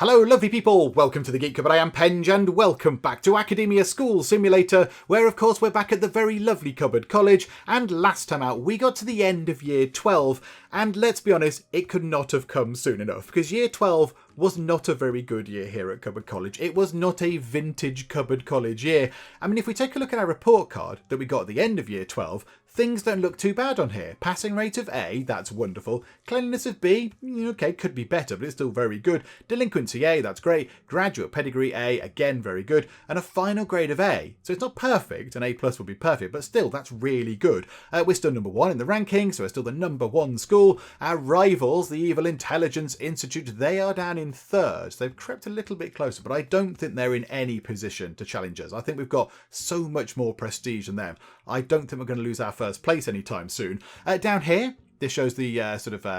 Hello lovely people, welcome to the Geek Cupboard. I am Penge and welcome back to Academia School Simulator, where of course we're back at the very lovely Cupboard College, and last time out we got to the end of year 12, and let's be honest, it could not have come soon enough, because year 12 was not a very good year here at Cupboard College. It was not a vintage Cupboard College year. I mean, if we take a look at our report card that we got at the end of year 12, things don't look too bad on here. Passing rate of A, that's wonderful. Cleanliness of B, okay, could be better, but it's still very good. Delinquency A, that's great. Graduate pedigree A, again, very good. And a final grade of A. So it's not perfect, an A plus would be perfect, but still, that's really good. We're still number one in the ranking, so we're still the number one school. Our rivals, the Evil Intelligence Institute, they are down in third. So they've crept a little bit closer, but I don't think they're in any position to challenge us. I think we've got so much more prestige than them. I don't think we're going to lose our first place anytime soon. Down here, this shows the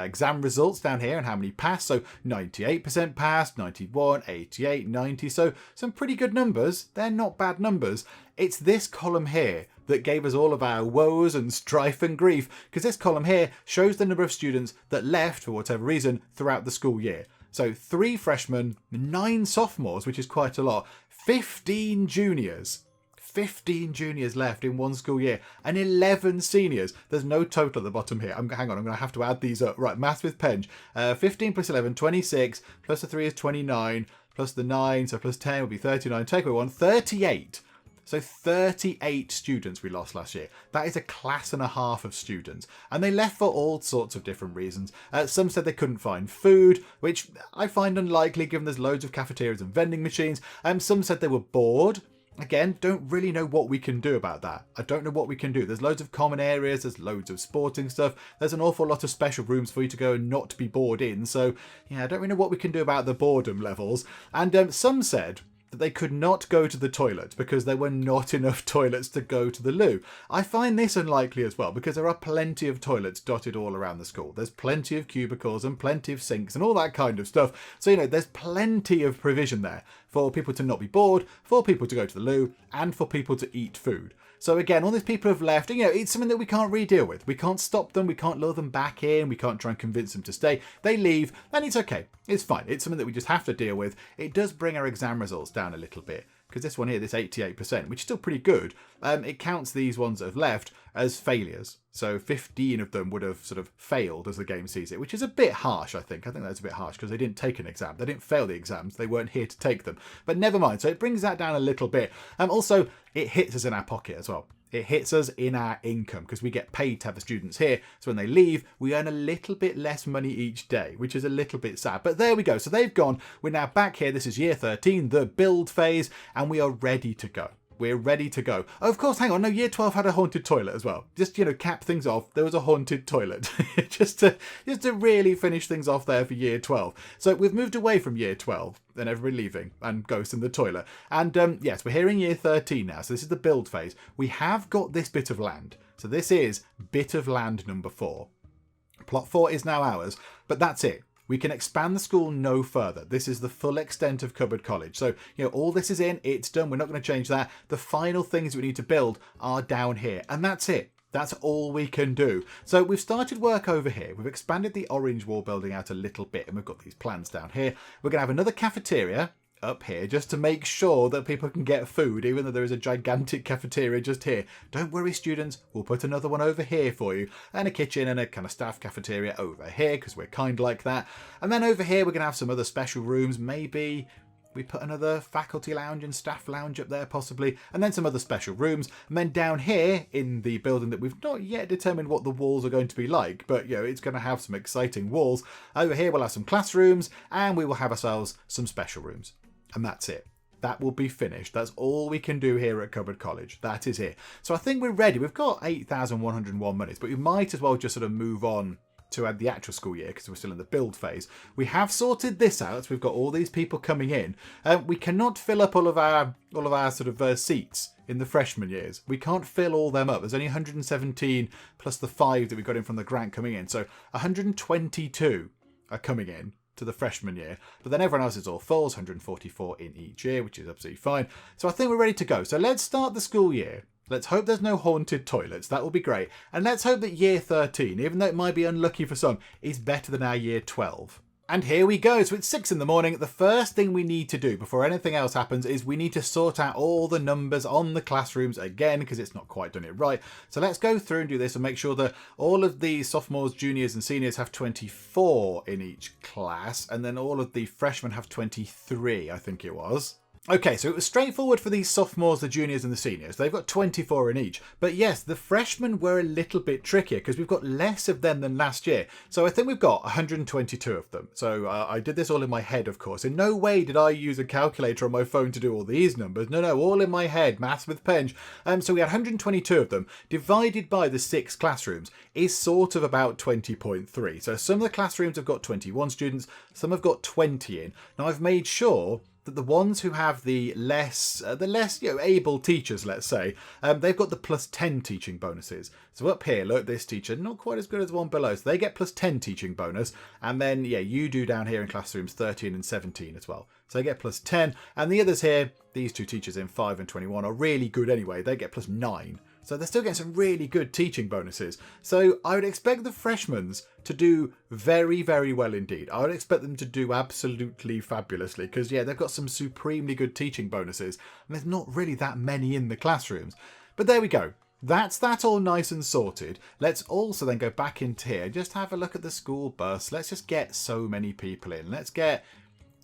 exam results down here and how many passed. So 98% passed, 91, 88, 90. So some pretty good numbers. They're not bad numbers. It's this column here that gave us all of our woes and strife and grief, because this column here shows the number of students that left for whatever reason throughout the school year. So 3 freshmen, 9 sophomores, which is quite a lot, 15 juniors. 15 juniors left in one school year and 11 seniors. There's no total at the bottom here. Hang on, I'm going to have to add these up. Right, maths with Penge. 15 plus 11, 26, plus the 3 is 29, plus the 9, so plus 10 will be 39. Take away 1, 38. So 38 students we lost last year. That is a class and a half of students. And they left for all sorts of different reasons. Some said they couldn't find food, which I find unlikely given there's loads of cafeterias and vending machines. Some said they were bored. Again, don't really know what we can do about that. I don't know what we can do. There's loads of common areas, there's loads of sporting stuff, there's an awful lot of special rooms for you to go and not be bored in. So, yeah, I don't really know what we can do about the boredom levels. And some said that they could not go to the toilet because there were not enough toilets to go to the loo. I find this unlikely as well because there are plenty of toilets dotted all around the school. There's plenty of cubicles and plenty of sinks and all that kind of stuff. So, there's plenty of provision there for people to not be bored, for people to go to the loo, and for people to eat food. So again, all these people have left, and it's something that we can't really deal with. We can't stop them, we can't lure them back in, we can't try and convince them to stay. They leave, and it's okay. It's fine. It's something that we just have to deal with. It does bring our exam results down a little bit, because this one here, this 88%, which is still pretty good, it counts these ones that have left as failures. So 15 of them would have sort of failed as the game sees it, which is a bit harsh, I think. I think that's a bit harsh because they didn't take an exam. They didn't fail the exams. They weren't here to take them. But never mind. So it brings that down a little bit. Also, it hits us in our pocket as well. It hits us in our income because we get paid to have the students here. So when they leave, we earn a little bit less money each day, which is a little bit sad. But there we go. So they've gone. We're now back here. This is year 13, the build phase, and we are ready to go. We're ready to go. Oh, of course, hang on. No, year 12 had a haunted toilet as well. Just, cap things off. There was a haunted toilet. just to really finish things off there for year 12. So we've moved away from year 12 and everybody leaving and ghosts in the toilet. And yes, we're here in year 13 now. So this is the build phase. We have got this bit of land. So this is bit of land number 4. Plot 4 is now ours, but that's it. We can expand the school no further. This is the full extent of Cupboard College. So, all this is in, it's done. We're not going to change that. The final things we need to build are down here. And that's it. That's all we can do. So we've started work over here. We've expanded the orange wall building out a little bit. And we've got these plans down here. We're going to have another cafeteria up here just to make sure that people can get food, even though there is a gigantic cafeteria just here. Don't worry, students, we'll put another one over here for you, and a kitchen and a kind of staff cafeteria over here because we're kind like that. And then over here we're going to have some other special rooms. Maybe we put another faculty lounge and staff lounge up there possibly, and then some other special rooms. And then down here in the building that we've not yet determined what the walls are going to be like, but it's going to have some exciting walls. Over here we'll have some classrooms, and we will have ourselves some special rooms. And that's it. That will be finished. That's all we can do here at Cupboard College. That is it. So I think we're ready. We've got 8,101 minutes, but we might as well just sort of move on to add the actual school year because we're still in the build phase. We have sorted this out. We've got all these people coming in. We cannot fill up all of our sort of seats in the freshman years. We can't fill all them up. There's only 117 plus the 5 that we got in from the grant coming in. So 122 are coming in to the freshman year, but then everyone else is all full, 144 in each year, which is absolutely fine. So I think we're ready to go. So let's start the school year. Let's hope there's no haunted toilets. That will be great. And let's hope that year 13, even though it might be unlucky for some, is better than our year 12. And here we go. So it's 6 in the morning. The first thing we need to do before anything else happens is we need to sort out all the numbers on the classrooms again because it's not quite done it right. So let's go through and do this and make sure that all of the sophomores, juniors and seniors have 24 in each class. And then all of the freshmen have 23, I think it was. Okay, so it was straightforward for these sophomores, the juniors and the seniors. They've got 24 in each. But yes, the freshmen were a little bit trickier because we've got less of them than last year. So I think we've got 122 of them. So I did this all in my head, of course. In no way did I use a calculator on my phone to do all these numbers. No, all in my head. Maths with Penge. So we had 122 of them. Divided by the 6 classrooms is sort of about 20.3. So some of the classrooms have got 21 students. Some have got 20 in. Now I've made sure that the ones who have the less able teachers, let's say, they've got the plus 10 teaching bonuses. So up here, look, this teacher, not quite as good as the one below. So they get plus 10 teaching bonus. And then, you do down here in classrooms 13 and 17 as well. So they get plus 10. And the others here, these 2 teachers in 5 and 21 are really good anyway. They get plus 9. So they're still getting some really good teaching bonuses. So I would expect the freshmen to do very, very well indeed. I would expect them to do absolutely fabulously because, they've got some supremely good teaching bonuses. And there's not really that many in the classrooms. But there we go. That's that all nice and sorted. Let's also then go back into here. Just have a look at the school bus. Let's just get so many people in. Let's get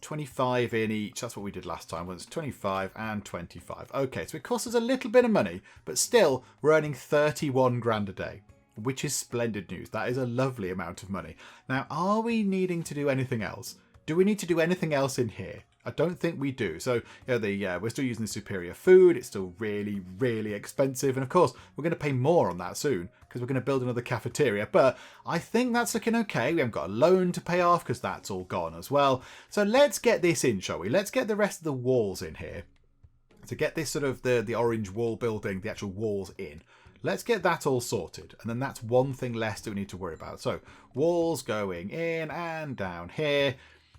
25 in each. That's what we did last time. Was 25 and 25. Okay, so it costs us a little bit of money, but still we're earning 31 grand a day, which is splendid news. That is a lovely amount of money. Now, are we needing to do anything else? Do we need to do anything else in here? I don't think we do. So, we're still using the superior food. It's still really, really expensive. And of course, we're going to pay more on that soon because we're going to build another cafeteria. But I think that's looking okay. We haven't got a loan to pay off because that's all gone as well. So let's get this in, shall we? Let's get the rest of the walls in here. To get this sort of the orange wall building, the actual walls in. Let's get that all sorted. And then that's one thing less that we need to worry about. So walls going in and down here.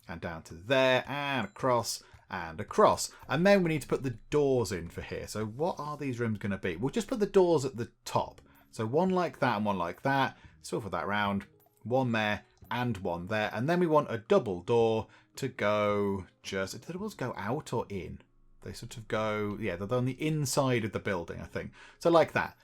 And down to there, and across, and across. And then we need to put the doors in for here. So what are these rooms going to be? We'll just put the doors at the top. So one like that and one like that. Swivel that round. One there and one there. And then we want a double door to go just... Do the doors go out or in? They sort of go... they're on the inside of the building, I think. So like that.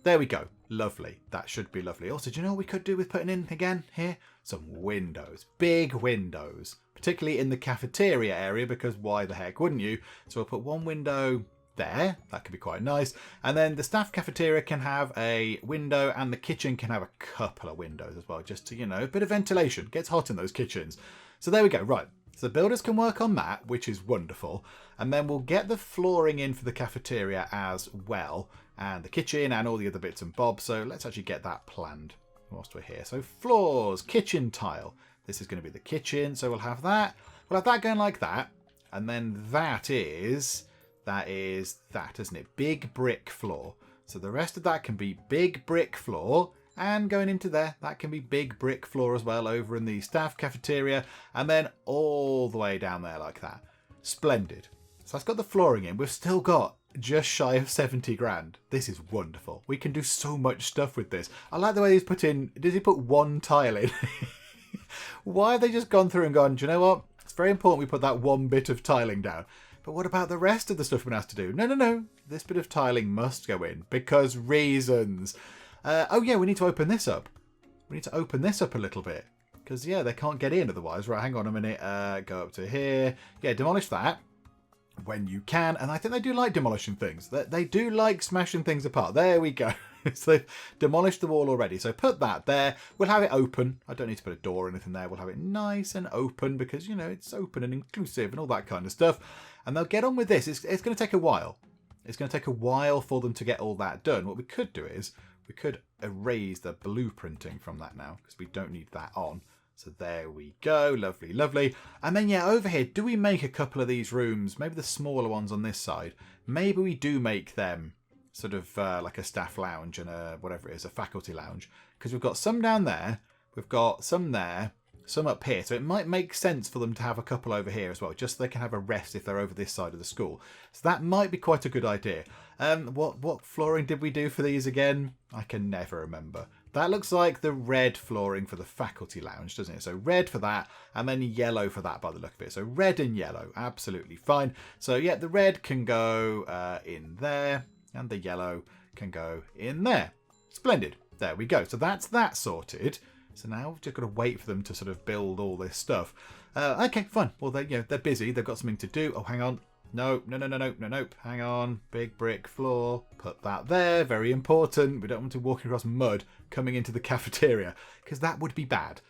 There we go. Lovely. That should be lovely. Also, do you know what we could do with putting in again here? Some windows. Big windows. Particularly in the cafeteria area, because why the heck wouldn't you? So we'll put one window there. That could be quite nice. And then the staff cafeteria can have a window and the kitchen can have a couple of windows as well. Just to, a bit of ventilation. Gets hot in those kitchens. So there we go. Right. So the builders can work on that, which is wonderful. And then we'll get the flooring in for the cafeteria as well. And the kitchen and all the other bits and bobs. So let's actually get that planned whilst we're here. So floors, kitchen tile. This is going to be the kitchen. So we'll have that. We'll have that going like that. And then that is that, isn't it? Big brick floor. So the rest of that can be big brick floor. And going into there, that can be big brick floor as well over in the staff cafeteria. And then all the way down there like that. Splendid. So that's got the flooring in. We've still got just shy of 70 grand. This is wonderful. We can do so much stuff with this. I like the way he's put in... Does he put one tile in? Why have they just gone through and gone, do you know what? It's very important we put that one bit of tiling down. But what about the rest of the stuff we're going to have to do? No. This bit of tiling must go in because reasons. We need to open this up. We need to open this up a little bit. Because, they can't get in otherwise. Right, hang on a minute. Go up to here. Yeah, demolish that when you can. And I think they do like demolishing things. They do like smashing things apart. There we go. So they've demolished the wall already. So put that there. We'll have it open. I don't need to put a door or anything there. We'll have it nice and open because, it's open and inclusive and all that kind of stuff. And they'll get on with this. It's going to take a while. It's going to take a while for them to get all that done. What we could do is we could erase the blueprinting from that now because we don't need that on. So there we go. Lovely, lovely. And then, over here, do we make a couple of these rooms? Maybe the smaller ones on this side. Maybe we do make them sort of like a staff lounge and a faculty lounge. Because we've got some down there. We've got some there. Some up here. So it might make sense for them to have a couple over here as well. Just so they can have a rest if they're over this side of the school. So that might be quite a good idea. What flooring did we do for these again? I can never remember. That looks like the red flooring for the faculty lounge, doesn't it? So red for that, and then yellow for that by the look of it. So red and yellow, absolutely fine. So yeah, the red can go in there, and the yellow can go in there. Splendid. There we go. So that's that sorted. So now we've just got to wait for them to sort of build all this stuff. Okay, fine. Well, they're busy. They've got something to do. Oh, hang on. No. Hang on. Big brick floor. Put that there. Very important. We don't want to walk across mud coming into the cafeteria, because that would be bad.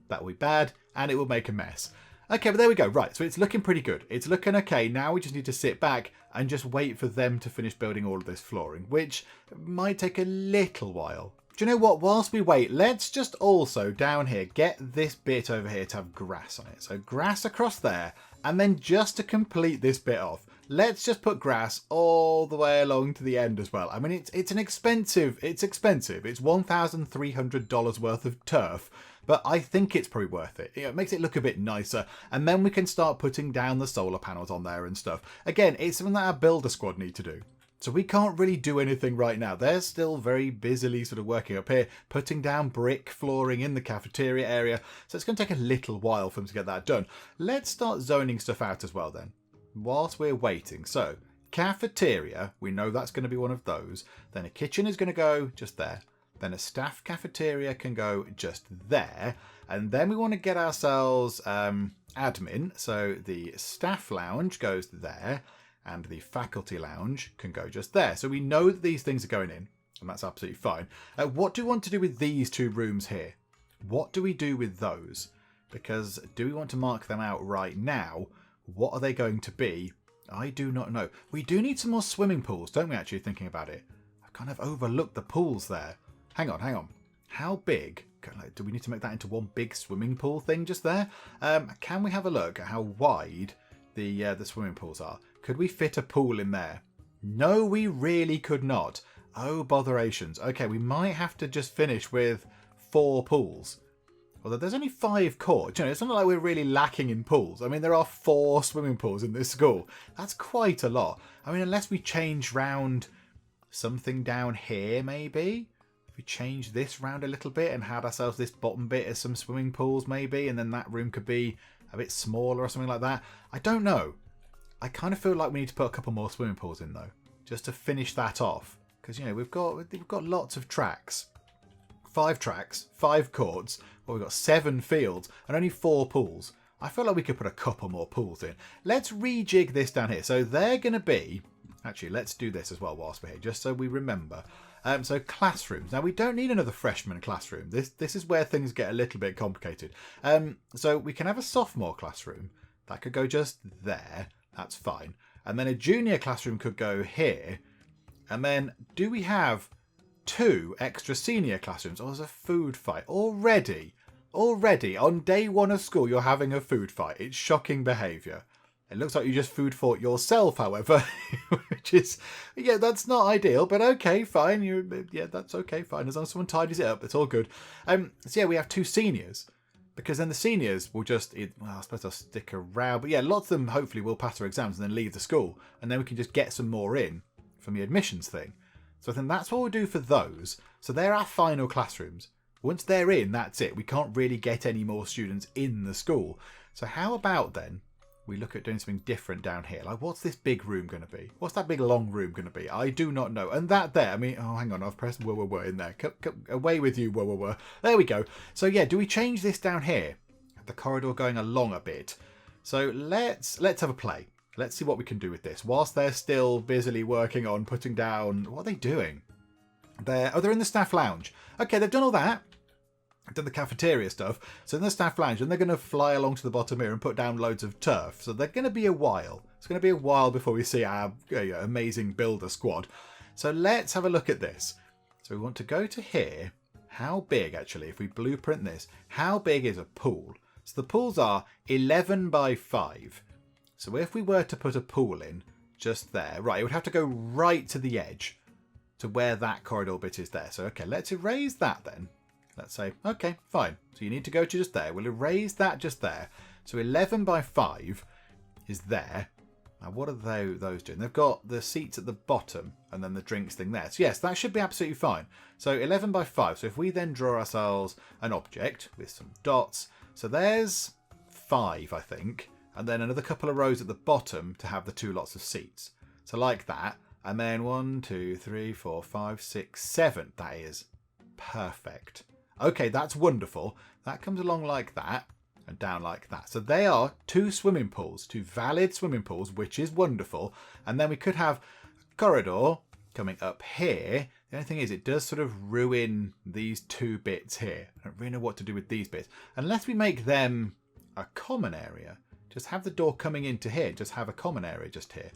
That would be bad, and it will make a mess. Okay, but there we go. Right, so it's looking pretty good. It's looking okay. Now we just need to sit back and just wait for them to finish building all of this flooring, which might take a little while. Do you know what? Whilst we wait, let's just also down here get this bit over here to have grass on it. So grass across there, and then just to complete this bit off, let's just put grass all the way along to the end as well. I mean, it's expensive. It's $1,300 worth of turf, but I think it's probably worth it. It makes it look a bit nicer, and then we can start putting down the solar panels on there and stuff. Again, it's something that our builder squad need to do. So we can't really do anything right now. They're still very busily sort of working up here, putting down brick flooring in the cafeteria area. So it's going to take a little while for them to get that done. Let's start zoning stuff out as well then, whilst we're waiting. So cafeteria, we know that's going to be one of those. Then a kitchen is going to go just there. Then a staff cafeteria can go just there. And then we want to get ourselves admin. So the staff lounge goes there. And the faculty lounge can go just there. So we know that these things are going in, and that's absolutely fine. What do we want to do with these two rooms here? What do we do with those? Because do we want to mark them out right now? What are they going to be? I do not know. We do need some more swimming pools, don't we, actually, thinking about it? I've kind of overlooked the pools there. Hang on. How big? Do we need to make that into one big swimming pool thing just there? Can we have a look at how wide the swimming pools are? Could we fit a pool in there? No, we really could not. Oh, botherations. Okay, we might have to just finish with 4 pools. Although there's only 5 courts. You know, it's not like we're really lacking in pools. I mean, there are 4 swimming pools in this school. That's quite a lot. I mean, unless we change round something down here, maybe? If we change this round a little bit and had ourselves this bottom bit as some swimming pools, maybe, and then that room could be a bit smaller or something like that. I don't know. I kind of feel like we need to put a couple more swimming pools in though, just to finish that off. Because, you know, we've got lots of tracks. 5 tracks, 5 courts, well, we've got 7 fields and only 4 pools. I feel like we could put a couple more pools in. Let's rejig this down here. So they're going to be... Actually, let's do this as well whilst we're here, just so we remember. So classrooms. Now, we don't need another freshman classroom. This is where things get a little bit complicated. So we can have a sophomore classroom. That could go just there. That's fine. And then a junior classroom could go here. And then do we have 2 extra senior classrooms? Or is a food fight? Already, on day 1 of school, you're having a food fight. It's shocking behaviour. It looks like you just food fought yourself, however, which is, yeah, that's not ideal, but okay, fine. Yeah, that's okay, fine. As long as someone tidies it up, it's all good. So yeah, we have 2 seniors. Because then the seniors will just, well, I suppose they'll stick around. But yeah, lots of them hopefully will pass their exams and then leave the school. And then we can just get some more in from the admissions thing. So I think that's what we'll do for those. So they're our final classrooms. Once they're in, that's it. We can't really get any more students in the school. So how about then we look at doing something different down here? Like, what's this big room going to be? What's that big long room going to be? I do not know. And that there, I mean, oh, hang on, I've pressed whoa in there. Away with you, whoa. There we go. So yeah, do we change this down here? The corridor going along a bit. So let's have a play. Let's see what we can do with this. Whilst they're still busily working on putting down, what are they doing? They're in the staff lounge. Okay, they've done all that. Done the cafeteria stuff. So in the staff lounge, and they're going to fly along to the bottom here and put down loads of turf. So they're going to be a while. It's going to be a while before we see our amazing builder squad. So let's have a look at this. So we want to go to here. How big, actually, if we blueprint this, how big is a pool? So the pools are 11 by 5. So if we were to put a pool in just there, right, it would have to go right to the edge to where that corridor bit is there. So, okay, let's erase that then. Let's say, okay, fine. So you need to go to just there. We'll erase that just there. So 11 by 5 is there. Now, what are those doing? They've got the seats at the bottom and then the drinks thing there. So yes, that should be absolutely fine. So 11 by 5. So if we then draw ourselves an object with some dots. So there's 5, I think. And then another couple of rows at the bottom to have the 2 lots of seats. So like that. And then 1, 2, 3, 4, 5, 6, 7. That is perfect. Okay, that's wonderful. That comes along like that. And down like that. So they are 2 swimming pools, 2 valid swimming pools, which is wonderful. And then we could have a corridor coming up here. The only thing is it does sort of ruin these 2 bits here. I don't really know what to do with these bits. Unless we make them a common area. Just have the door coming into here. Just have a common area just here.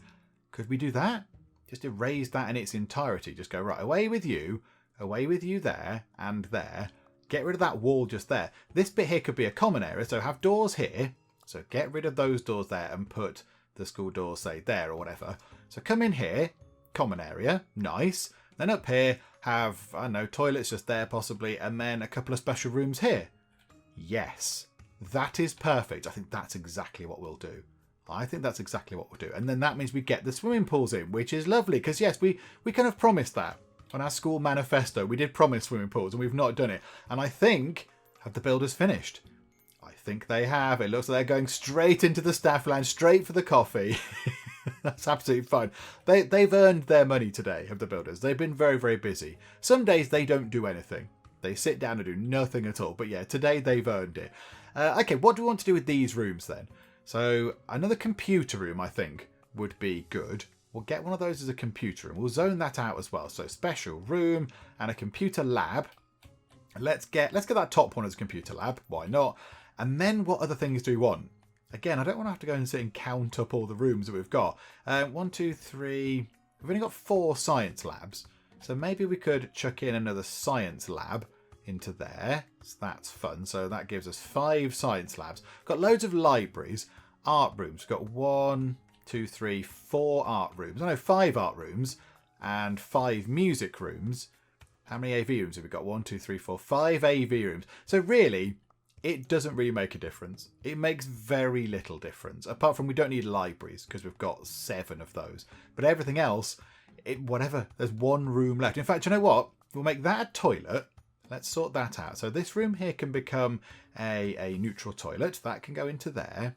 Could we do that? Just erase that in its entirety. Just go, right, away with you there and there. Get rid of that wall just there. This bit here could be a common area, so have doors here. So get rid of those doors there and put the school doors, say, there or whatever. So come in here, common area, nice. Then up here, have, I don't know, toilets just there possibly, and then a couple of special rooms here. Yes, that is perfect. I think that's exactly what we'll do. I think that's exactly what we'll do. And then that means we get the swimming pools in, which is lovely, because yes, we kind of promised that. On our school manifesto, we did promise swimming pools and we've not done it. And I think, have the builders finished? I think they have. It looks like they're going straight into the staff lounge, straight for the coffee. That's absolutely fine. They've earned their money today, have the builders. They've been very, very busy. Some days they don't do anything. They sit down and do nothing at all. But yeah, today they've earned it. Okay, what do we want to do with these rooms then? So another computer room, I think, would be good. We'll get one of those as a computer room. We'll zone that out as well. So special room and a computer lab. Let's get that top one as a computer lab. Why not? And then what other things do we want? Again, I don't want to have to go and sit and count up all the rooms that we've got. 1, 2, 3. We've only got 4 science labs. So maybe we could chuck in another science lab into there. So that's fun. So that gives us 5 science labs. We've got loads of libraries. Art rooms. We've got 1, 2, 3, 4 art rooms. I know 5 art rooms and 5 music rooms. How many AV rooms have we got? 1, 2, 3, 4, 5 AV rooms. So really, it doesn't really make a difference. It makes very little difference. Apart from we don't need libraries because we've got 7 of those. But everything else, whatever. There's 1 room left. In fact, you know what? We'll make that a toilet. Let's sort that out. So this room here can become a neutral toilet. That can go into there.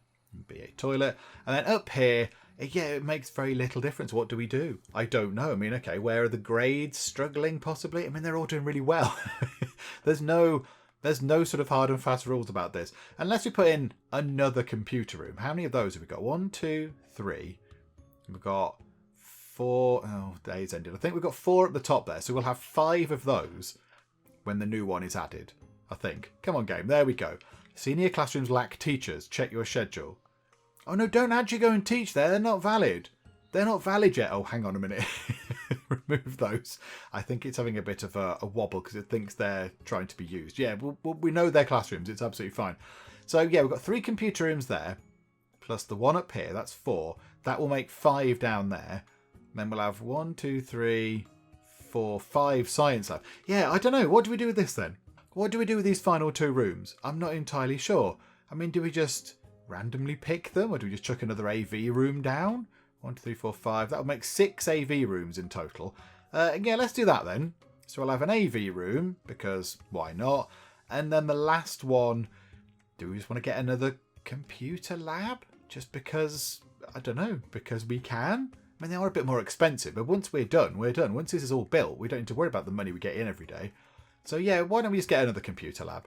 Be a toilet. And then up here, yeah, it makes very little difference. What do we do? I don't know. I mean, okay, where are the grades struggling possibly? I mean, they're all doing really well. There's no sort of hard and fast rules about this. Unless we put in another computer room. How many of those have we got? 1, 2, 3. We've got 4. Oh, days ended. I think we've got 4 at the top there. So we'll have 5 of those when the new one is added, I think. Come on, game. There we go. Senior classrooms lack teachers. Check your schedule. Oh no, don't actually go and teach there. They're not valid. They're not valid yet. Oh, hang on a minute. Remove those. I think it's having a bit of a wobble because it thinks they're trying to be used. Yeah, we know they're classrooms. It's absolutely fine. So yeah, we've got 3 computer rooms there, plus the one up here. That's 4. That will make 5 down there. Then we'll have 1, 2, 3, 4, 5 science lab. Yeah, I don't know. What do we do with this then? What do we do with these final 2 rooms? I'm not entirely sure. I mean, do we just randomly pick them, or do we just chuck another AV room down? 1, 2, 3, 4, 5. That would make 6 AV rooms in total. Yeah, let's do that then. So I'll have an AV room, because why not? And then the last one, do we just want to get another computer lab? Just because, I don't know, because we can? I mean, they are a bit more expensive, but once we're done, we're done. Once this is all built, we don't need to worry about the money we get in every day. So yeah, why don't we just get another computer lab?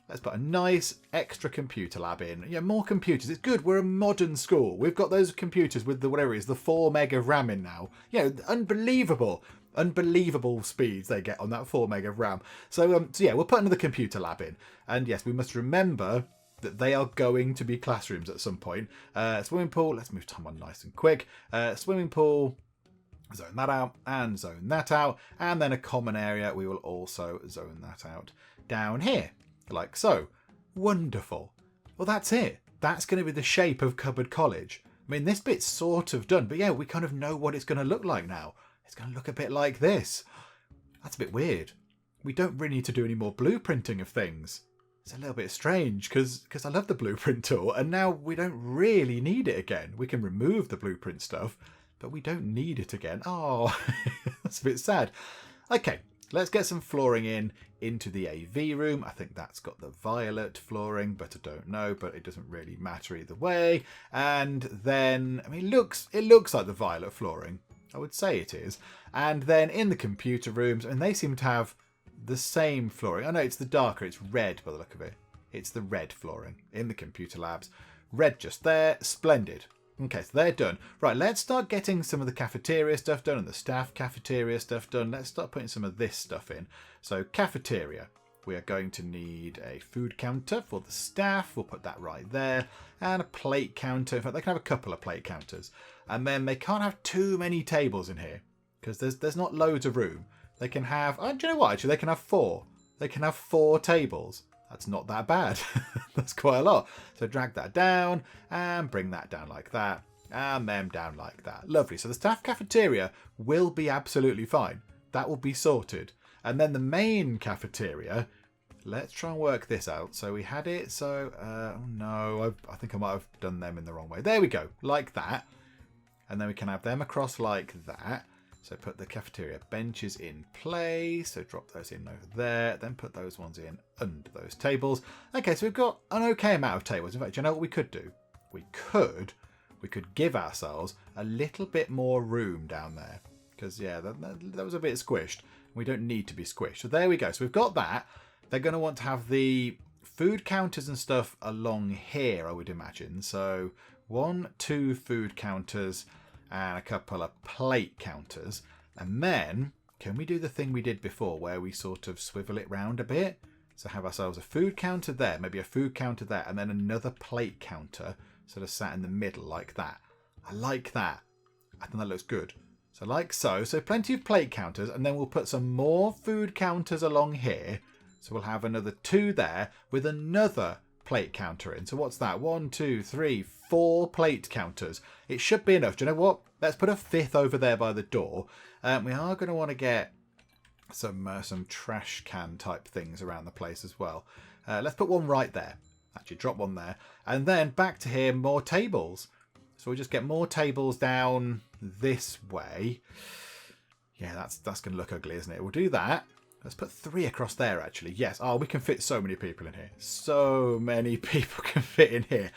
Let's put a nice extra computer lab in. Yeah, more computers. It's good. We're a modern school. We've got those computers with the, whatever it is, the 4 meg of RAM in now. Yeah, unbelievable. Unbelievable speeds they get on that 4 meg of RAM. So yeah, we'll put another computer lab in. And yes, we must remember that they are going to be classrooms at some point. Swimming pool. Let's move time on nice and quick. Swimming pool. Zone that out and zone that out. And then a common area. We will also zone that out down here. Like so. Wonderful. Well, that's it. That's going to be the shape of Cupboard College. I mean, this bit's sort of done, but yeah, we kind of know what it's going to look like now. It's going to look a bit like this. That's a bit weird. We don't really need to do any more blueprinting of things. it's a little bit strange because I love the blueprint tool and now we don't really need it again. We can remove the blueprint stuff, but we don't need it again. Oh, that's a bit sad. Okay, let's get some flooring into the AV room. I think that's got the violet flooring, but I don't know, but it doesn't really matter either way. And then, I mean, it looks like the violet flooring. I would say it is. And then in the computer rooms, and they seem to have the same flooring. Oh no, it's the darker, it's red by the look of it. It's the red flooring in the computer labs. Red just there, splendid. Okay, so they're done. Right, let's start getting some of the cafeteria stuff done and the staff cafeteria stuff done. Let's start putting some of this stuff in. So cafeteria, we are going to need a food counter for the staff. We'll put that right there. And a plate counter. In fact, they can have a couple of plate counters. And then they can't have too many tables in here because there's not loads of room. They can have, oh, do you know what? Actually, they can have 4. They can have 4 tables. That's not that bad. That's quite a lot. So drag that down and bring that down like that. And them down like that. Lovely. So the staff cafeteria will be absolutely fine. That will be sorted. And then the main cafeteria, let's try and work this out. So we had it. So, oh no, I think I might have done them in the wrong way. There we go. Like that. And then we can have them across like that. So put the cafeteria benches in place. So drop those in over there. Then put those ones in under those tables. Okay, so we've got an okay amount of tables. In fact, do you know what we could do? We could give ourselves a little bit more room down there. Because, yeah, that was a bit squished. We don't need to be squished. So there we go. So we've got that. They're going to want to have the food counters and stuff along here, I would imagine. So 1, 2 food counters and a couple of plate counters. And then, can we do the thing we did before where we sort of swivel it round a bit? So have ourselves a food counter there, maybe a food counter there, and then another plate counter sort of sat in the middle like that. I like that. I think that looks good. So like so. So plenty of plate counters, and then we'll put some more food counters along here. So we'll have another 2 there with another plate counter in. So what's that? 1, 2, 3, 4 plate counters. It should be enough. Do you know what? Let's put a 5th over there by the door. We are going to want to get some trash can type things around the place as well. Let's put one right there. Actually, drop one there. And then back to here, more tables. So we'll just get more tables down this way. Yeah, that's going to look ugly, isn't it? We'll do that. Let's put 3 across there, actually. Yes. Oh, we can fit so many people in here. So many people can fit in here.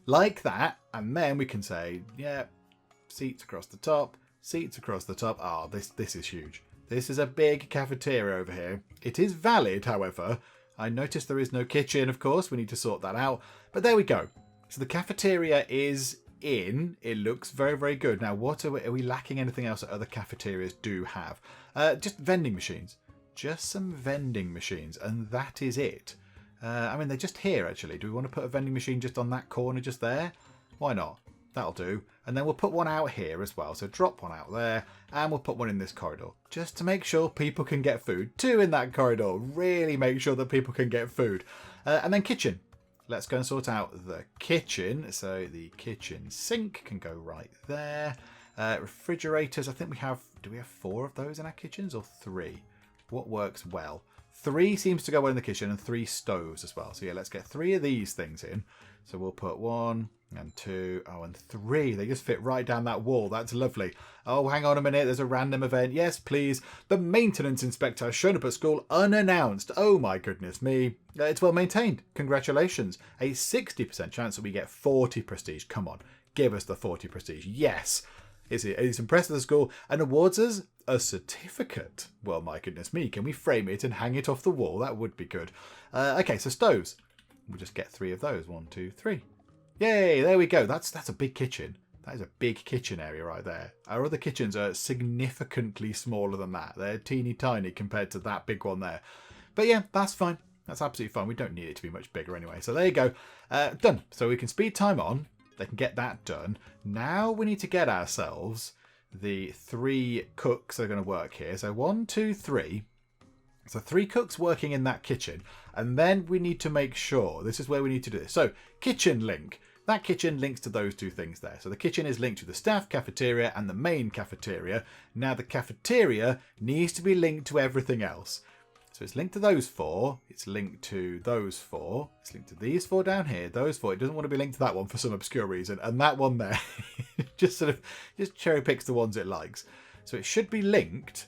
Like that. And then we can say, yeah, seats across the top. Seats across the top. Oh, this is huge. This is a big cafeteria over here. It is valid, however. I noticed there is no kitchen, of course. We need to sort that out. But there we go. So the cafeteria is in. It looks very, very good. Now, are we lacking anything else that other cafeterias do have? Just vending machines. Just some vending machines, and that is it. I mean, they're just here, actually. Do we want to put a vending machine just on that corner just there? Why not? That'll do. And then we'll put one out here as well. So drop one out there, and we'll put one in this corridor. Just to make sure people can get food. 2 in that corridor. Really make sure that people can get food. And then kitchen. Let's go and sort out the kitchen. So the kitchen sink can go right there. Refrigerators, I think we have... Do we have 4 of those in our kitchens or 3? What works well? 3 seems to go well in the kitchen and 3 stoves as well. So yeah, let's get 3 of these things in. So we'll put 1 and 2, and 3. They just fit right down that wall. That's lovely. Oh, hang on a minute. There's a random event. Yes, please. The maintenance inspector has shown up at school unannounced. Oh my goodness me. It's well maintained. Congratulations. A 60% chance that we get 40 prestige. Come on. Give us the 40 prestige. Yes. It's impressed with the school and awards us a certificate. Well, my goodness me. Can we frame it and hang it off the wall? That would be good. Okay, so stoves. We'll just get 3 of those. 1, 2, 3. Yay, there we go. That's a big kitchen. That is a big kitchen area right there. Our other kitchens are significantly smaller than that. They're teeny tiny compared to that big one there. But yeah, that's fine. That's absolutely fine. We don't need it to be much bigger anyway. So there you go. Done. So we can speed time on. They can get that done. Now we need to get ourselves the 3 cooks that are going to work here. So 1, 2, 3. So 3 cooks working in that kitchen. And then we need to make sure, this is where we need to do this. So kitchen link. That kitchen links to those 2 things there. So the kitchen is linked to the staff cafeteria and the main cafeteria. Now the cafeteria needs to be linked to everything else. So it's linked to those 4. It's linked to those 4. It's linked to these 4 down here. Those 4. It doesn't want to be linked to that one for some obscure reason. And that one there just cherry picks the ones it likes. So it should be linked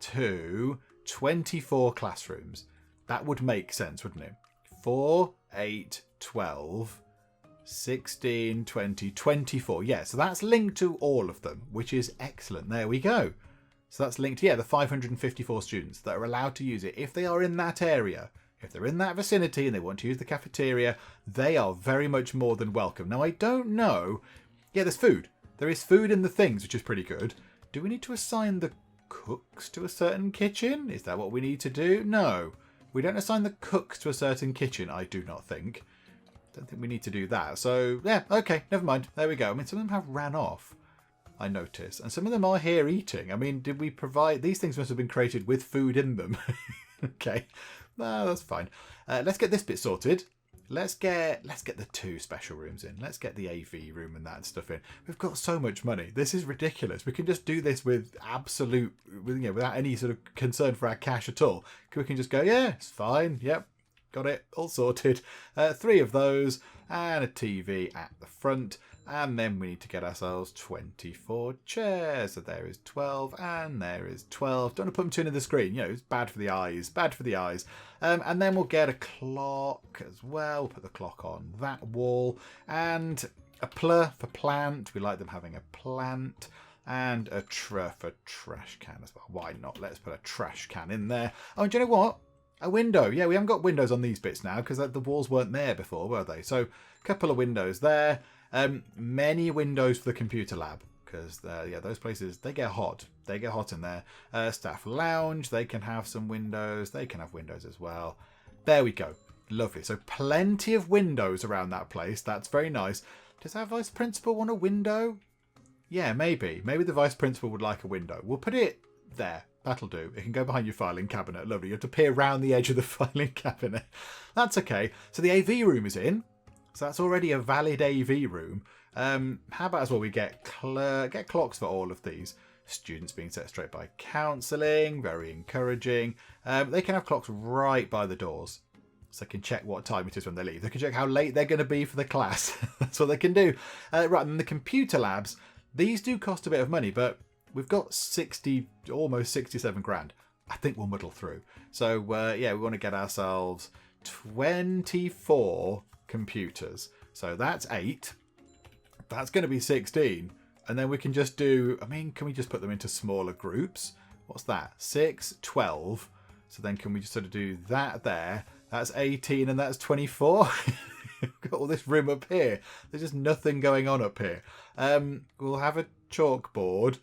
to 24 classrooms. That would make sense, wouldn't it? 4, 8, 12, 16, 20, 24. Yeah, so that's linked to all of them, which is excellent. There we go. So that's linked to, the 554 students that are allowed to use it. If they are in that area, if they're in that vicinity and they want to use the cafeteria, they are very much more than welcome. Now, I don't know. Yeah, there's food. There is food in the things, which is pretty good. Do we need to assign the cooks to a certain kitchen? Is that what we need to do? No. We don't assign the cooks to a certain kitchen, I do not think. Don't think we need to do that. So, yeah, okay, never mind. There we go. I mean, some of them have ran off, I notice. And some of them are here eating. I mean, did we provide... These things must have been created with food in them. Okay. No, that's fine. Let's get this bit sorted. Let's get the 2 special rooms in. Let's get the AV room and that stuff in. We've got so much money. This is ridiculous. We can just do this with absolute... without any sort of concern for our cash at all. We can just go, yeah, it's fine. Yep. Got it. All sorted. 3 of those. And a TV at the front. And then we need to get ourselves 24 chairs. So there is 12 and there is 12. Don't want to put them too into the screen. It's bad for the eyes. Bad for the eyes. And then we'll get a clock as well. We'll put the clock on that wall. And a plur for plant. We like them having a plant. And a for trash can as well. Why not? Let's put a trash can in there. Oh, and do you know what? A window. Yeah, we haven't got windows on these bits now because the walls weren't there before, were they? So a couple of windows there. Many windows for the computer lab because, those places, they get hot. They get hot in there. Staff lounge, they can have some windows. They can have windows as well. There we go. Lovely. So plenty of windows around that place. That's very nice. Does our vice principal want a window? Yeah, maybe. Maybe the vice principal would like a window. We'll put it there. That'll do. It can go behind your filing cabinet. Lovely. You have to peer around the edge of the filing cabinet. That's okay. So the AV room is in. So that's already a valid AV room. How about as well we get clocks for all of these. Students being set straight by counselling. Very encouraging. They can have clocks right by the doors. So they can check what time it is when they leave. They can check how late they're going to be for the class. That's what they can do. Right, and the computer labs. These do cost a bit of money, but we've got almost 67 grand. I think we'll muddle through. So, we want to get ourselves 24 computers. So that's 8. That's going to be 16. And then we can just do... can we just put them into smaller groups? What's that? 6, 12. So then can we just sort of do that there? That's 18 and that's 24. We've got all this room up here. There's just nothing going on up here. We'll have a chalkboard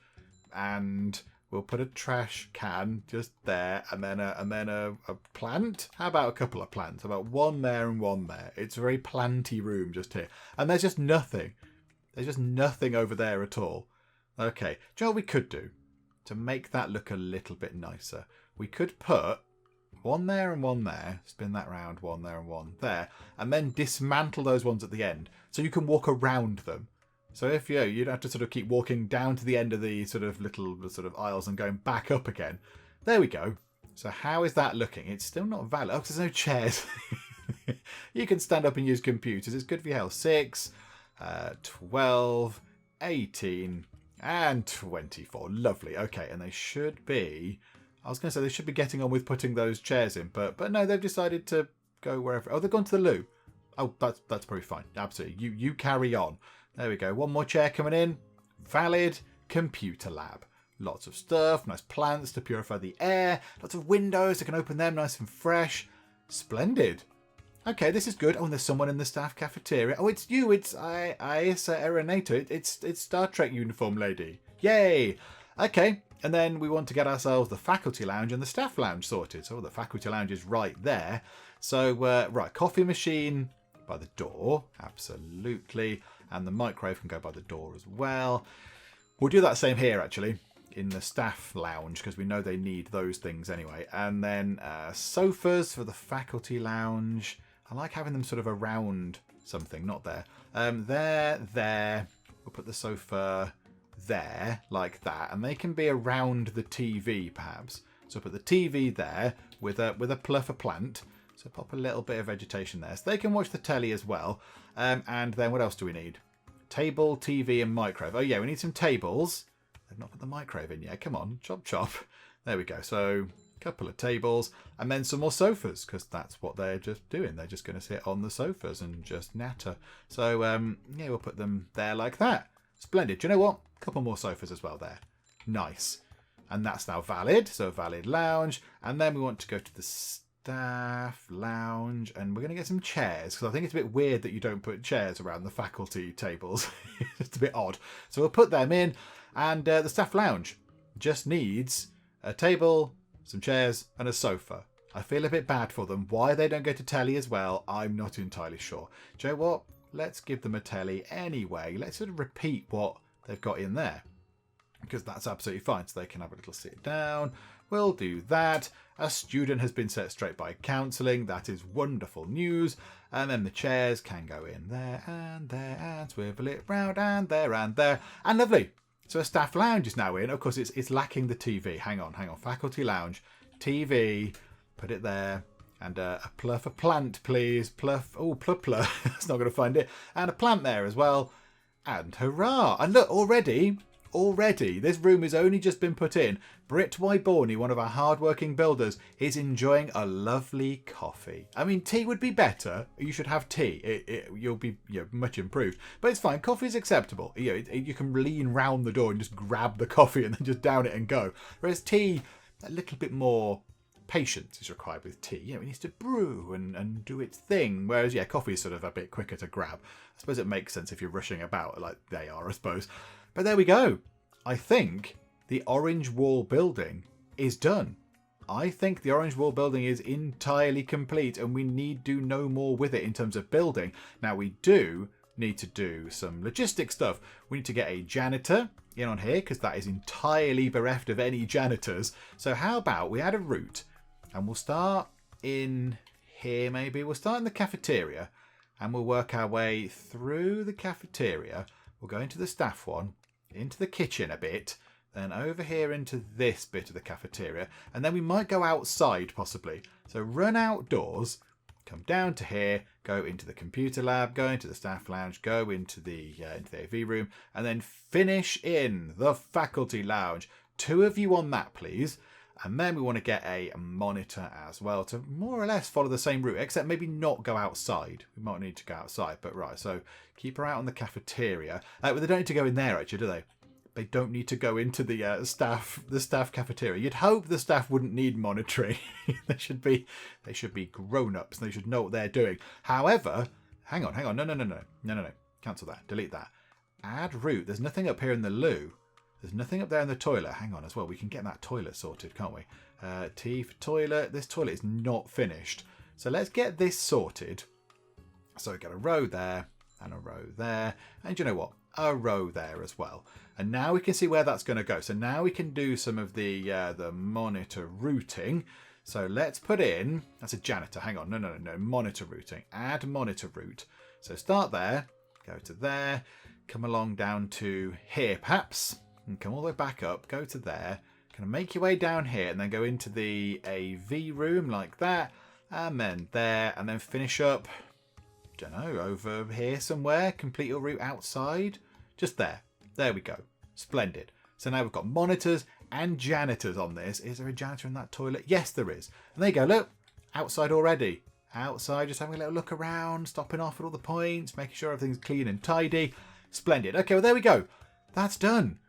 and we'll put a trash can just there and then a plant. How about a couple of plants? How about one there and one there? It's a very planty room just here. And there's just nothing. There's just nothing over there at all. Okay. Do you know what we could do to make that look a little bit nicer? We could put one there and one there, spin that round, one there and one there, and then dismantle those ones at the end so you can walk around them. So if you'd have to sort of keep walking down to the end of the sort of little aisles and going back up again. There we go. So how is that looking? It's still not valid. Oh, 'cause there's no chairs. You can stand up and use computers. It's good for your health. 6, 12, 18, and 24. Lovely. Okay, and they should be... I was going to say they should be getting on with putting those chairs in, but no, they've decided to go wherever. Oh, they've gone to the loo. Oh, that's probably fine. Absolutely. You carry on. There we go. One more chair coming in. Valid computer lab. Lots of stuff. Nice plants to purify the air. Lots of windows. I can open them nice and fresh. Splendid. Okay, this is good. Oh, and there's someone in the staff cafeteria. Oh, it's you. It's Isa Erenator. It's Star Trek uniform lady. Yay. Okay. And then we want to get ourselves the faculty lounge and the staff lounge sorted. So the faculty lounge is right there. So, right, coffee machine by the door. Absolutely. And the microwave can go by the door as well. We'll do that same here, actually, in the staff lounge, because we know they need those things anyway. And then sofas for the faculty lounge. I like having them sort of around something, not there. There. We'll put the sofa... there, like that, and they can be around the TV perhaps. So put the TV there with a pluffer plant. So pop a little bit of vegetation there. So they can watch the telly as well. And then what else do we need? Table, TV, and microwave. Oh yeah, we need some tables. They've not put the microwave in yet. Come on, chop chop. There we go. So a couple of tables and then some more sofas, because that's what they're just doing. They're just going to sit on the sofas and just natter. So yeah, we'll put them there like that. Splendid. Do you know what? A couple more sofas as well there. Nice. And that's now valid. So a valid lounge. And then we want to go to the staff lounge, and we're going to get some chairs, because I think it's a bit weird that you don't put chairs around the faculty tables. It's a bit odd. So we'll put them in, and the staff lounge just needs a table, some chairs, and a sofa. I feel a bit bad for them. Why they don't go to telly as well, I'm not entirely sure. Do you know what? Let's give them a telly anyway. Let's sort of repeat what they've got in there, because that's absolutely fine. So they can have a little sit down. We'll do that. A student has been set straight by counselling. That is wonderful news. And then the chairs can go in there and swivel it round and there and there. And lovely. So a staff lounge is now in. Of course, it's lacking the TV. Hang on. Faculty lounge. TV. Put it there. And a pluff, a plant, please. Pluff. Oh, pluff. It's not going to find it. And a plant there as well. And hurrah. And look, already, this room has only just been put in. Britt Wyborney, one of our hard-working builders, is enjoying a lovely coffee. I mean, tea would be better. You should have tea. You'll be much improved. But it's fine. Coffee is acceptable. You can lean round the door and just grab the coffee and then just down it and go. Whereas tea, a little bit more patience is required with tea. It needs to brew and do its thing. Whereas, coffee is sort of a bit quicker to grab. I suppose it makes sense if you're rushing about like they are, I suppose. But there we go. I think the orange wall building is done. I think the orange wall building is entirely complete, and we need do no more with it in terms of building. Now, we do need to do some logistic stuff. We need to get a janitor in on here, because that is entirely bereft of any janitors. So how about we add a route, and we'll start in here maybe. We'll start in the cafeteria, and we'll work our way through the cafeteria. We'll go into the staff one, into the kitchen a bit, then over here into this bit of the cafeteria, and then we might go outside possibly. So run outdoors, come down to here, go into the computer lab, go into the staff lounge, go into the AV room, and then finish in the faculty lounge. 2 of you on that, please. And then we want to get a monitor as well to more or less follow the same route, except maybe not go outside. We might need to go outside, but right. So keep her out on the cafeteria. But they don't need to go in there, actually, do they? They don't need to go into the staff cafeteria. You'd hope the staff wouldn't need monitoring. They should be grown-ups. They should know what they're doing. However, hang on. No. Cancel that. Delete that. Add route. There's nothing up here in the loo. There's nothing up there in the toilet. Hang on as well. We can get that toilet sorted, can't we? T for toilet. This toilet is not finished. So let's get this sorted. So we get a row there and a row there. And you know what? A row there as well. And now we can see where that's going to go. So now we can do some of the monitor routing. So let's put in, that's a janitor. Hang on. No. Monitor routing. Add monitor route. So start there. Go to there. Come along down to here perhaps. And come all the way back up, go to there, kind of make your way down here and then go into the AV room like that, and then there, and then finish up, don't know, over here somewhere, complete your route outside, just there. There we go. Splendid. So now we've got monitors and janitors on this. Is there a janitor in that toilet? Yes, there is. And there you go, look, outside already. Outside, just having a little look around, stopping off at all the points, making sure everything's clean and tidy. Splendid. Okay, well, there we go. That's done.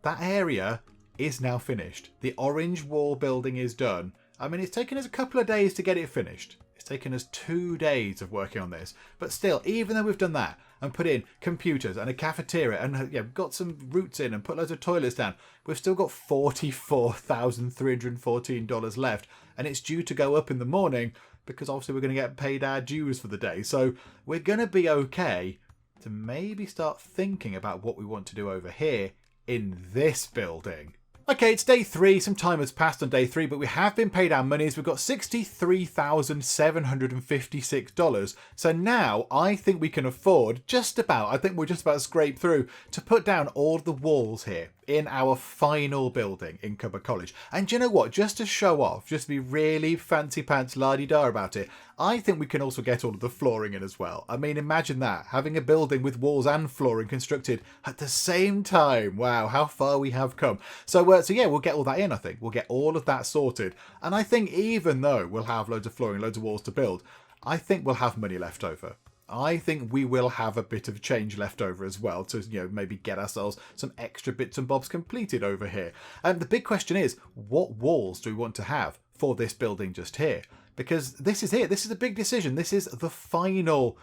That area is now finished. The orange wall building is done. I mean, it's taken us a couple of days to get it finished. It's taken us 2 days of working on this. But still, even though we've done that and put in computers and a cafeteria and got some routes in and put loads of toilets down, we've still got $44,314 left. And it's due to go up in the morning because obviously we're going to get paid our dues for the day. So we're going to be okay to maybe start thinking about what we want to do over here in this building. Okay, it's day 3. Some time has passed on day 3, but we have been paid our monies. We've got $63,756. So now I think we can afford I think we're just about to scrape through to put down all the walls here in our final building in Cupboard College. And do you know what? Just to show off, just to be really fancy pants la-di-da about it, I think we can also get all of the flooring in as well. I mean, imagine that, having a building with walls and flooring constructed at the same time. Wow, how far we have come. So yeah, we'll get all that in, I think. We'll get all of that sorted. And I think even though we'll have loads of flooring, loads of walls to build, I think we'll have money left over. I think we will have a bit of change left over as well to, maybe get ourselves some extra bits and bobs completed over here. And the big question is, what walls do we want to have for this building just here? Because this is it. This is a big decision. This is the final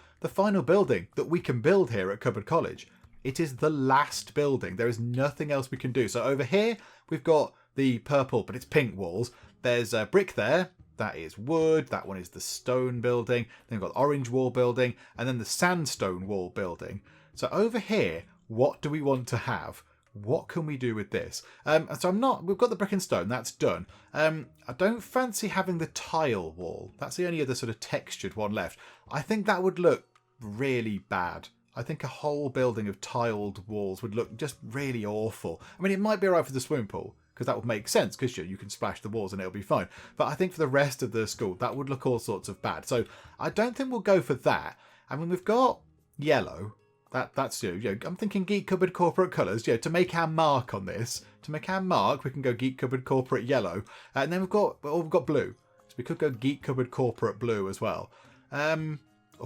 building that we can build here at Cupboard College. It is the last building. There is nothing else we can do. So over here, we've got the purple, but it's pink walls. There's a brick there. That is wood. That one is the stone building. Then we've got the orange wall building and then the sandstone wall building. So over here, what do we want to have? What can we do with this? We've got the brick and stone. That's done. I don't fancy having the tile wall. That's the only other sort of textured one left. I think that would look really bad. I think a whole building of tiled walls would look just really awful. I mean, it might be alright for the swimming pool, because that would make sense, because you can splash the walls and it'll be fine. But I think for the rest of the school, that would look all sorts of bad. So I don't think we'll go for that. I mean, we've got yellow. That's I'm thinking Geek Cupboard Corporate Colours. To make our mark on this. To make our mark, we can go Geek Cupboard Corporate Yellow. And then we've got blue. So we could go Geek Cupboard Corporate Blue as well. Or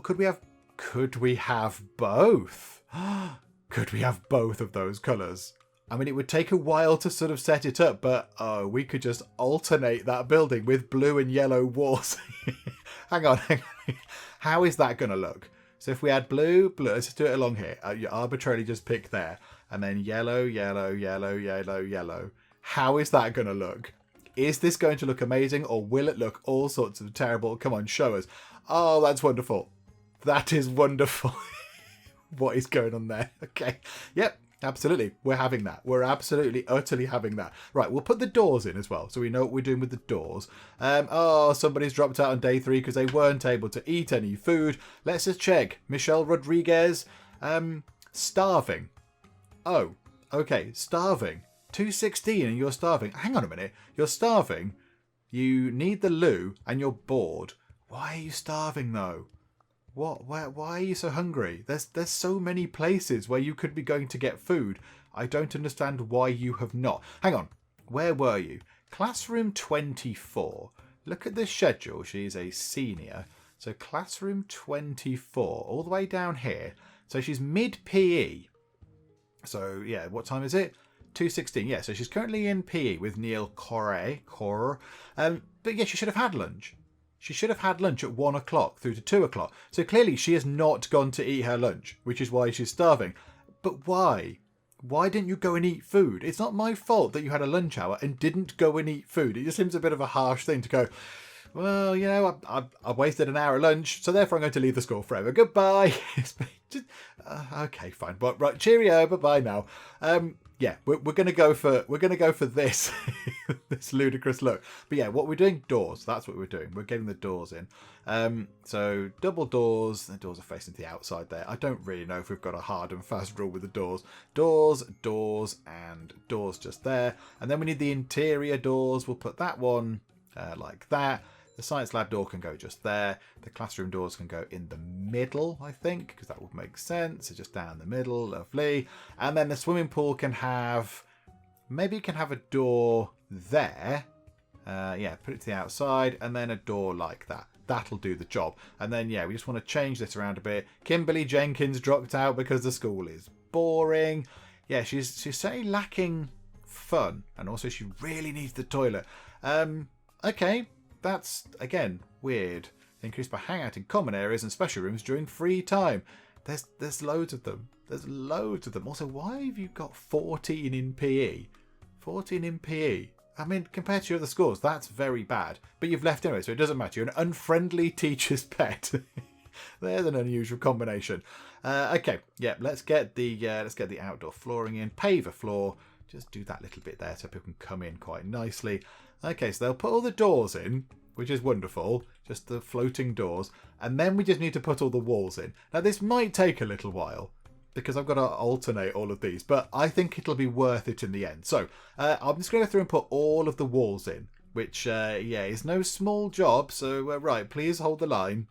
could we have both? Could we have both of those colours? I mean, it would take a while to sort of set it up, but we could just alternate that building with blue and yellow walls. Hang on. How is that going to look? So if we had blue, let's just do it along here. You arbitrarily just pick there. And then yellow, yellow, yellow, yellow, yellow. How is that going to look? Is this going to look amazing, or will it look all sorts of terrible? Come on, show us. Oh, that's wonderful. That is wonderful. What is going on there? Okay. Yep. Absolutely. We're having that. We're absolutely, utterly having that. Right. We'll put the doors in as well, so we know what we're doing with the doors. Somebody's dropped out on day 3 because they weren't able to eat any food. Let's just check. Michelle Rodriguez. Starving. Oh, okay. Starving. 2:16 and you're starving. Hang on a minute. You're starving. You need the loo and you're bored. Why are you starving though? Why are you so hungry? There's so many places where you could be going to get food. I don't understand why you have not. Hang on. Where were you? Classroom 24. Look at this schedule. She's a senior. So classroom 24. All the way down here. So she's mid PE. So yeah, what time is it? 2:16. Yeah, so she's currently in PE with Neil Corr. But yeah, she should have had lunch. She should have had lunch at 1 o'clock through to 2 o'clock. So clearly she has not gone to eat her lunch, which is why she's starving. But why? Why didn't you go and eat food? It's not my fault that you had a lunch hour and didn't go and eat food. It just seems a bit of a harsh thing to go, well, I wasted an hour at lunch, so therefore I'm going to leave the school forever. Goodbye. Okay, fine. But right, cheerio. Bye-bye now. Yeah, we're gonna go for this this ludicrous look. But yeah, what we're doing, doors. That's what we're doing. We're getting the doors in. So double doors. The doors are facing to the outside there. I don't really know if we've got a hard and fast rule with the doors. Doors, and doors just there. And then we need the interior doors. We'll put that one like that. The science lab door can go just there. The classroom doors can go in the middle, I think, because that would make sense. So just down the middle, lovely. And then the swimming pool can have, maybe you can have a door there. Yeah, put it to the outside and then a door like that. That'll do the job. And then, yeah, we just want to change this around a bit. Kimberly Jenkins dropped out because the school is boring. Yeah, she's certainly lacking fun. And also she really needs the toilet. Okay. That's, again, weird. Increased by hangout in common areas and special rooms during free time. There's loads of them. There's loads of them. Also, why have you got 14 in PE? 14 in PE. I mean, compared to your other schools, that's very bad. But you've left anyway, so it doesn't matter. You're an unfriendly teacher's pet. There's an unusual combination. Okay, yeah, let's get the outdoor flooring in. Paver floor. Just do that little bit there so people can come in quite nicely. Okay, so they'll put all the doors in, which is wonderful. Just the floating doors. And then we just need to put all the walls in. Now, this might take a little while because I've got to alternate all of these, but I think it'll be worth it in the end. So I'm just going to go through and put all of the walls in, which, yeah, is no small job. So, right, please hold the line.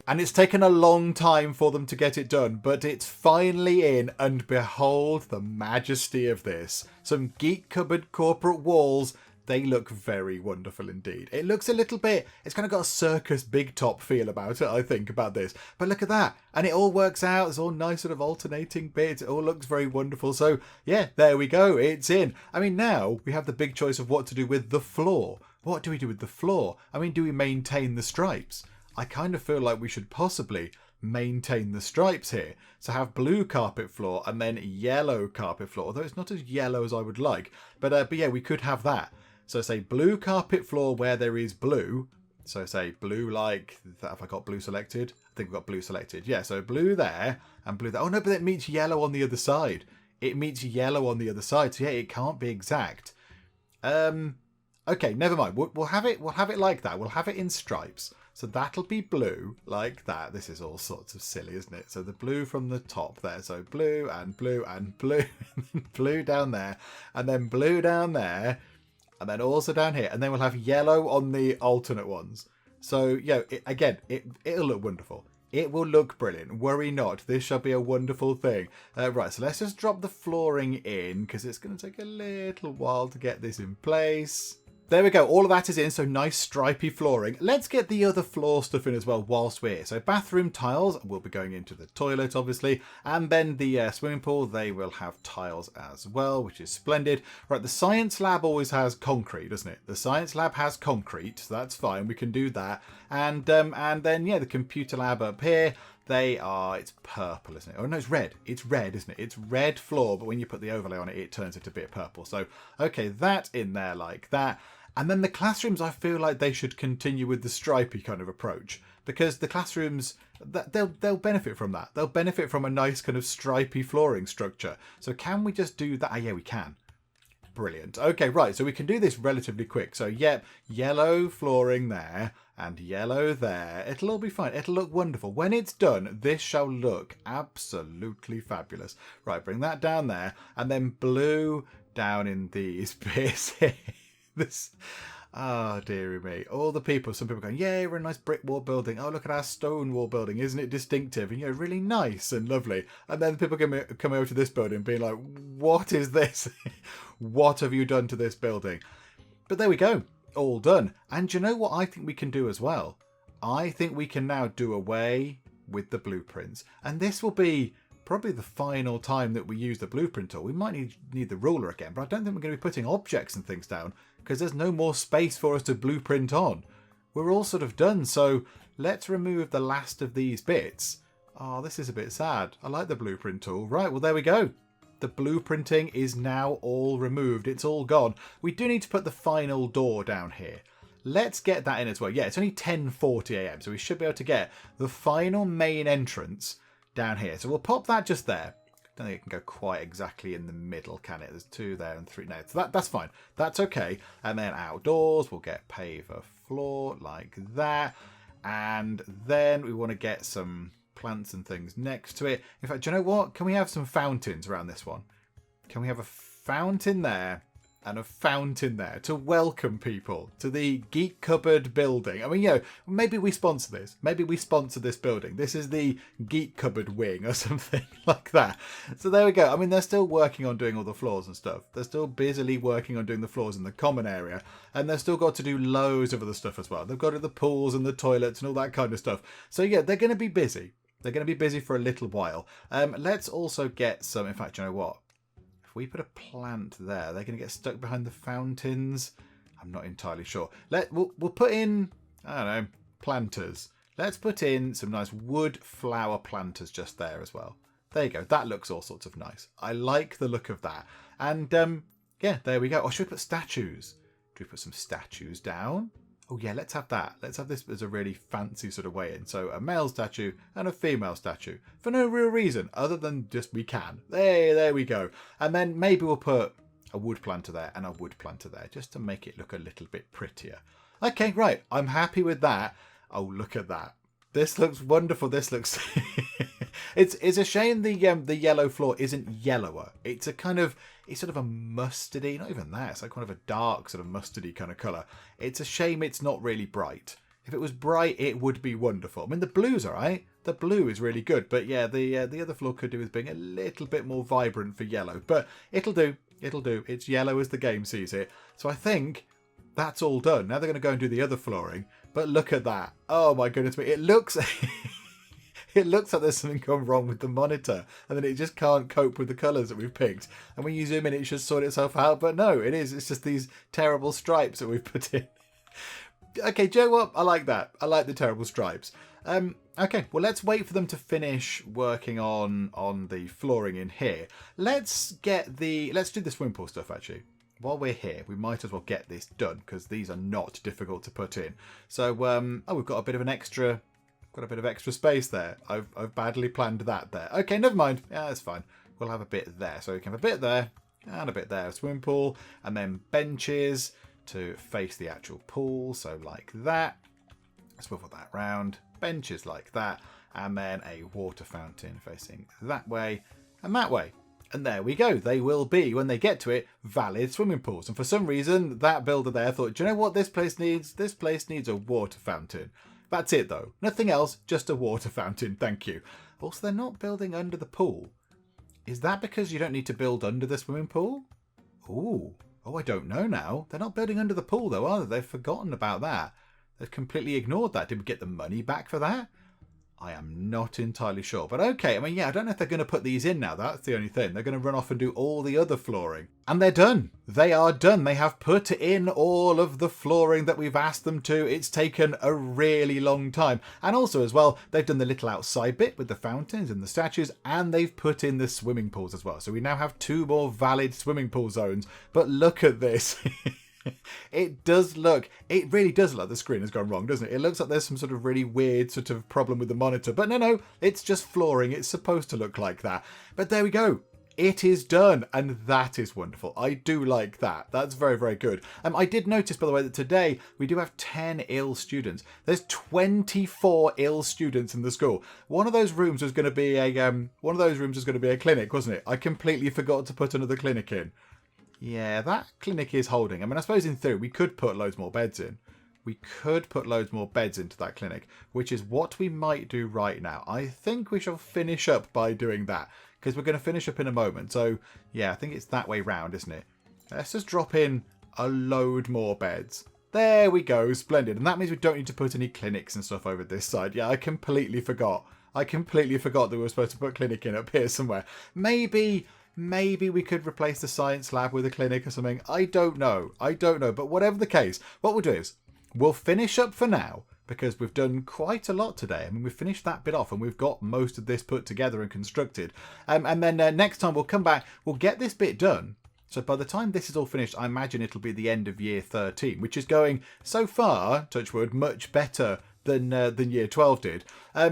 And it's taken a long time for them to get it done, but it's finally in, and behold the majesty of this. Some Geek Cupboard corporate walls. They look very wonderful indeed. It looks a little bit, it's kind of got a circus big top feel about it, I think, about this. But look at that. And it all works out. It's all nice sort of alternating bits. It all looks very wonderful. So yeah, there we go. It's in. I mean, now we have the big choice of what to do with the floor. What do we do with the floor? I mean, do we maintain the stripes? I kind of feel like we should possibly maintain the stripes here. So have blue carpet floor and then yellow carpet floor, although it's not as yellow as I would like. But yeah, we could have that. So say blue carpet floor where there is blue. So say blue like, have I got blue selected? I think we've got blue selected. Yeah, so blue there and blue there. Oh no, but it meets yellow on the other side. It meets yellow on the other side. So yeah, it can't be exact. Okay, never mind. We'll have it like that. We'll have it in stripes. So that'll be blue like that. This is all sorts of silly, isn't it? So the blue from the top there. So blue and blue and blue. And blue down there. And then blue down there. And then also down here. And then we'll have yellow on the alternate ones. So, yeah, it'll look wonderful. It will look brilliant. Worry not. This shall be a wonderful thing. Right, so let's just drop the flooring in because it's going to take a little while to get this in place. There we go. All of that is in. So nice stripy flooring. Let's get the other floor stuff in as well whilst we're here. So bathroom tiles will be going into the toilet, obviously. And then the swimming pool, they will have tiles as well, which is splendid. Right, the science lab always has concrete, doesn't it? The science lab has concrete, so that's fine. We can do that. And then, yeah, the computer lab up here. It's purple, isn't it? Oh, no, it's red. It's red, isn't it? It's red floor, but when you put the overlay on it, it turns it a bit purple. So, okay, that in there like that. And then the classrooms, I feel like they should continue with the stripy kind of approach because the classrooms, they'll benefit from that. They'll benefit from a nice kind of stripy flooring structure. So can we just do that? Yeah, we can. Brilliant. Okay, right. So we can do this relatively quick. So, yep, yellow flooring there and yellow there. It'll all be fine. It'll look wonderful. When it's done, this shall look absolutely fabulous. Right, bring that down there and then blue down in these bits. Dearie me. All the people, some people going, yay, we're a nice brick wall building. Oh, look at our stone wall building. Isn't it distinctive? And, really nice and lovely. And then people come over to this building being like, what is this? What have you done to this building? But there we go. All done. And you know what I think we can do as well? I think we can now do away with the blueprints. And this will be probably the final time that we use the blueprint tool. We might need the ruler again, but I don't think we're going to be putting objects and things down because there's no more space for us to blueprint on. We're all sort of done, so let's remove the last of these bits. Oh, this is a bit sad. I like the blueprint tool. Right, well, there we go. The blueprinting is now all removed. It's all gone. We do need to put the final door down here. Let's get that in as well. Yeah, it's only 10:40 a.m, so we should be able to get the final main entrance down here. So we'll pop that just there. Don't think it can go quite exactly in the middle, can it? There's 2 there and 3. No, so that's fine. That's okay. And then outdoors, we'll get paver floor like that. And then we want to get some plants and things next to it. In fact, do you know what? Can we have some fountains around this one? Can we have a fountain there and a fountain there to welcome people to the Geek Cupboard building? I mean, maybe we sponsor this. Maybe we sponsor this building. This is the Geek Cupboard wing or something like that. So there we go. I mean, they're still working on doing all the floors and stuff. They're still busily working on doing the floors in the common area. And they've still got to do loads of other stuff as well. They've got to do the pools and the toilets and all that kind of stuff. So yeah, they're going to be busy. They're going to be busy for a little while. Let's also get some, in fact, you know what? If we put a plant there, they're going to get stuck behind the fountains. I'm not entirely sure. We'll put in, I don't know, planters. Let's put in some nice wood flower planters just there as well. There you go. That looks all sorts of nice. I like the look of that. And yeah, there we go. Or should we put statues? Do we put some statues down? Oh yeah, let's have that. Let's have this as a really fancy sort of way in. So a male statue and a female statue for no real reason other than just we can. There we go. And then maybe we'll put a wood planter there and a wood planter there just to make it look a little bit prettier. Okay, right. I'm happy with that. Oh, look at that. This looks wonderful. This looks... it's a shame the yellow floor isn't yellower. It's sort of a mustardy, not even that. It's like kind of a dark sort of mustardy kind of colour. It's a shame it's not really bright. If it was bright, it would be wonderful. I mean, the blue's all right. The blue is really good. But yeah, the other floor could do with being a little bit more vibrant for yellow. But it'll do. It'll do. It's yellow as the game sees it. So I think that's all done. Now they're going to go and do the other flooring. But look at that. Oh my goodness me. It looks... It looks like there's something gone wrong with the monitor and then it just can't cope with the colours that we've picked. And when you zoom in, it should sort itself out. But no, it is. It's just these terrible stripes that we've put in. Okay, do you know what? I like that. I like the terrible stripes. Okay, well, let's wait for them to finish working on the flooring in here. Let's do the swimming pool stuff, actually. While we're here, we might as well get this done because these are not difficult to put in. So, we've got a bit of extra space there. I've badly planned that there. Okay, never mind. Yeah, that's fine. We'll have a bit there. So we can have a bit there and a bit there. Swimming pool and then benches to face the actual pool. So like that. Swivel that round. Benches like that. And then a water fountain facing that way and that way. And there we go. They will be, when they get to it, valid swimming pools. And for some reason, that builder there thought, do you know what this place needs? This place needs a water fountain. That's it though. Nothing else, just a water fountain. Thank you. Also, they're not building under the pool. Is that because you don't need to build under the swimming pool? Ooh. Oh, I don't know now. They're not building under the pool though, are they? They've forgotten about that. They've completely ignored that. Did we get the money back for that? I am not entirely sure. But okay, I mean, yeah, I don't know if they're going to put these in now. That's the only thing. They're going to run off and do all the other flooring. And they're done. They are done. They have put in all of the flooring that we've asked them to. It's taken a really long time. And also as well, they've done the little outside bit with the fountains and the statues, and they've put in the swimming pools as well. So we now have 2 more valid swimming pool zones. But look at this. It really does look like the screen has gone wrong, doesn't it? It looks like there's some sort of really weird sort of problem with the monitor. But no, it's just flooring. It's supposed to look like that. But there we go. It is done. And that is wonderful. I do like that. That's very, very good. I did notice, by the way, that today we do have 10 ill students. There's 24 ill students in the school. One of those rooms was going to be a clinic, wasn't it? I completely forgot to put another clinic in. Yeah, that clinic is holding. I mean, I suppose in theory we could put loads more beds in. We could put loads more beds into that clinic, which is what we might do right now. I think we shall finish up by doing that, because we're going to finish up in a moment. So, yeah, I think it's that way round, isn't it? Let's just drop in a load more beds. There we go, splendid. And that means we don't need to put any clinics and stuff over this side. Yeah, I completely forgot. that we were supposed to put clinic in up here somewhere. Maybe we could replace the science lab with a clinic or something. I don't know. But whatever the case, what we'll do is we'll finish up for now because we've done quite a lot today. I mean, we've finished that bit off and we've got most of this put together and constructed. And then next time we'll come back, we'll get this bit done. So by the time this is all finished, I imagine it'll be the end of year 13, which is going so far, touch wood, much better than year 12 did.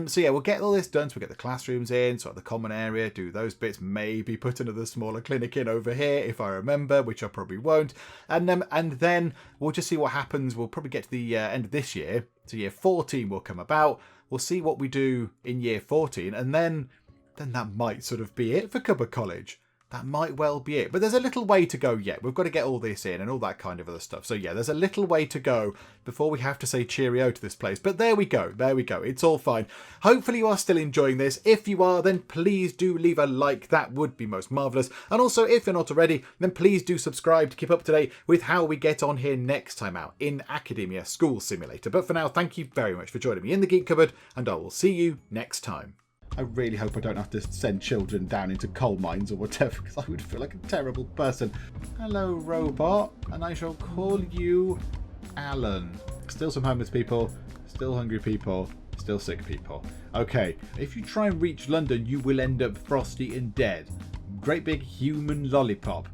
So yeah, we'll get all this done. So we'll get the classrooms in, sort of the common area, do those bits, maybe put another smaller clinic in over here if I remember, which I probably won't. And then we'll just see what happens. We'll probably get to the end of this year. So year 14 will come about. We'll see what we do in year 14. And then that might sort of be it for Cupboard College. That might well be it. But there's a little way to go yet. We've got to get all this in and all that kind of other stuff. So yeah, there's a little way to go before we have to say cheerio to this place. But there we go. It's all fine. Hopefully you are still enjoying this. If you are, then please do leave a like. That would be most marvellous. And also, if you're not already, then please do subscribe to keep up to date with how we get on here next time out in Academia School Simulator. But for now, thank you very much for joining me in the Geek Cupboard, and I will see you next time. I really hope I don't have to send children down into coal mines or whatever, because I would feel like a terrible person. Hello, robot, and I shall call you Alan. Still some homeless people, still hungry people, still sick people. Okay, if you try and reach London, you will end up frosty and dead. Great big human lollipop.